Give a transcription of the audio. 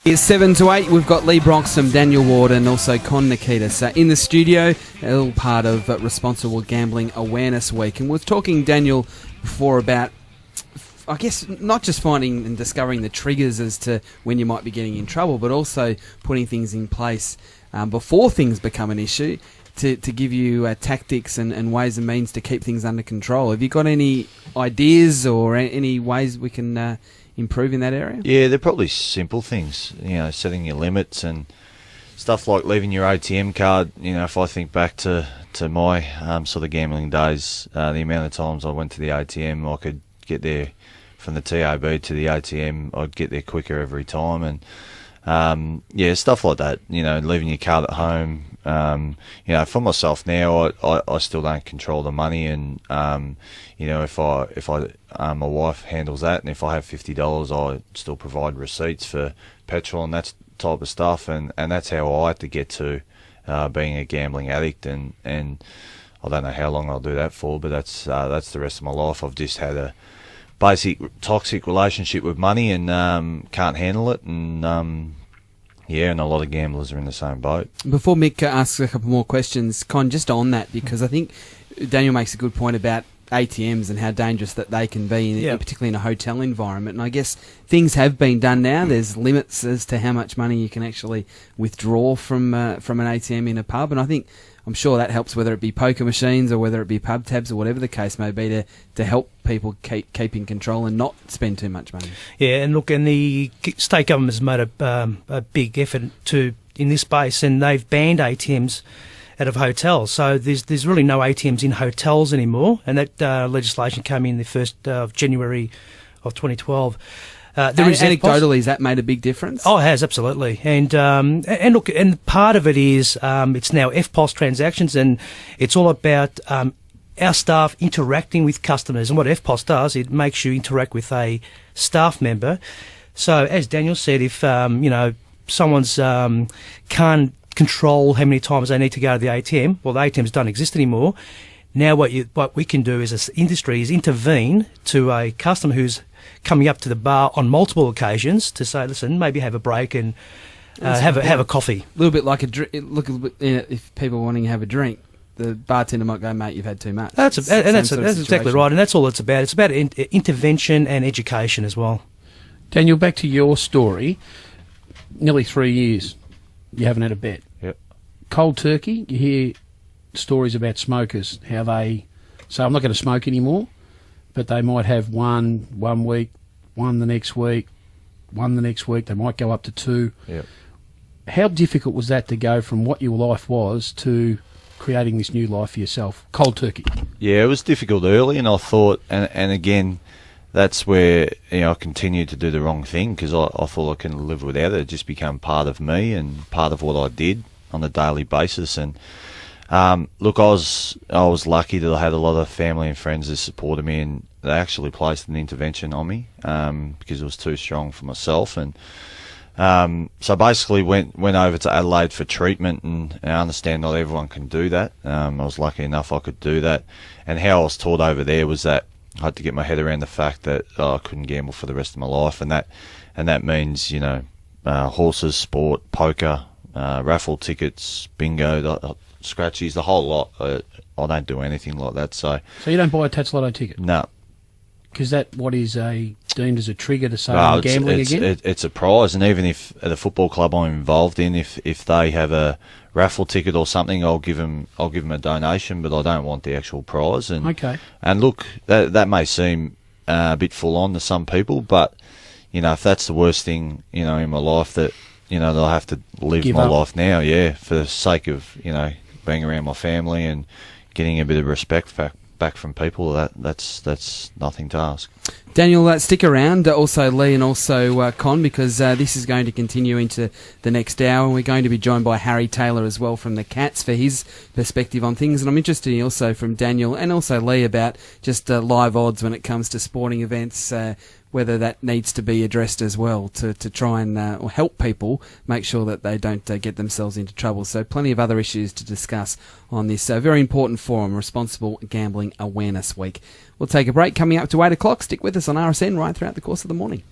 It's 7 to 8. We've got Leigh Broxham, Daniel Ward, and also Con Nikitas in the studio. A little part of Responsible Gambling Awareness Week. And we're talking, Daniel, before about, I guess, not just finding and discovering the triggers as to when you might be getting in trouble, but also putting things in place before things become an issue to give you tactics and ways and means to keep things under control. Have you got any ideas or any ways we can improve in that area? Yeah, they're probably simple things, setting your limits and stuff like leaving your ATM card. If I think back to my sort of gambling days, the amount of times I went to the ATM, I could get there from the TAB to the ATM, I'd get there quicker every time, and stuff like that. Leaving your card at home. For myself now, I still don't control the money, and if my wife handles that, and if I have $50, I still provide receipts for petrol and that type of stuff, and that's how I had to get to being a gambling addict, and I don't know how long I'll do that for, but that's the rest of my life. I've just had a basic toxic relationship with money and can't handle it, and and a lot of gamblers are in the same boat. Before Mick asks a couple more questions, Con, just on that, because I think Daniel makes a good point about ATMs and how dangerous that they can be, particularly in a hotel environment. And I guess things have been done now. There's limits as to how much money you can actually withdraw from an ATM in a pub, and I'm sure that helps, whether it be poker machines or whether it be pub tabs or whatever the case may be, to help people keep in control and not spend too much money. Yeah, and look, and the state government has made a big effort in this space, and they've banned ATMs out of hotels. So there's really no ATMs in hotels anymore, and that legislation came in the 1st of January of 2012. Anecdotally, has that made a big difference? Oh, it has, absolutely. And look, and part of it is it's now FPOS transactions, and it's all about our staff interacting with customers. And what FPOS does, it makes you interact with a staff member. So, as Daniel said, if someone's can't control how many times they need to go to the ATM, well, the ATMs don't exist anymore. Now, what we can do as an industry is intervene to a customer who's coming up to the bar on multiple occasions to say, listen, maybe have a break and have a coffee. A little bit like if people are wanting to have a drink, the bartender might go, mate, you've had too much. That's exactly right, and that's all it's about. It's about intervention and education as well. Daniel, back to your story. Nearly 3 years, you haven't had a bet. Yep. Cold turkey, you hear stories about smokers, how they say, I'm not going to smoke anymore, but they might have one week, one the next week, one the next week. They might go up to two. Yep. How difficult was that to go from what your life was to creating this new life for yourself? Cold turkey. Yeah, it was difficult early, and I thought, and again, that's where I continued to do the wrong thing, because I thought I can live without it. It just became part of me and part of what I did on a daily basis. And look, I was lucky that I had a lot of family and friends that supported me, and they actually placed an intervention on me because it was too strong for myself. And so basically went over to Adelaide for treatment, and I understand not everyone can do that. I was lucky enough I could do that. And how I was taught over there was that I had to get my head around the fact that I couldn't gamble for the rest of my life, and that means horses, sport, poker, raffle tickets, bingo, scratchies, the whole lot. I don't do anything like that. So you don't buy a Tats Lotto ticket? No. Because that what is deemed as a trigger to say I'm gambling again? It's a prize, and even if at the football club I'm involved in, if they have a raffle ticket or something, I'll give them a donation, but I don't want the actual prize. And okay. And look, that may seem a bit full on to some people, but if that's the worst thing in my life, that that I have to live my life now, for the sake of being around my family and getting a bit of respect back from people, that's nothing to ask. Daniel, stick around, also Leigh and also Con, because this is going to continue into the next hour, and we're going to be joined by Harry Taylor as well from the Cats for his perspective on things. And I'm interested also from Daniel and also Leigh about just live odds when it comes to sporting events, whether that needs to be addressed as well to try and help people make sure that they don't get themselves into trouble. So plenty of other issues to discuss on this very important forum, Responsible Gambling Awareness Week. We'll take a break. Coming up to 8 o'clock. Stick with us on RSN right throughout the course of the morning.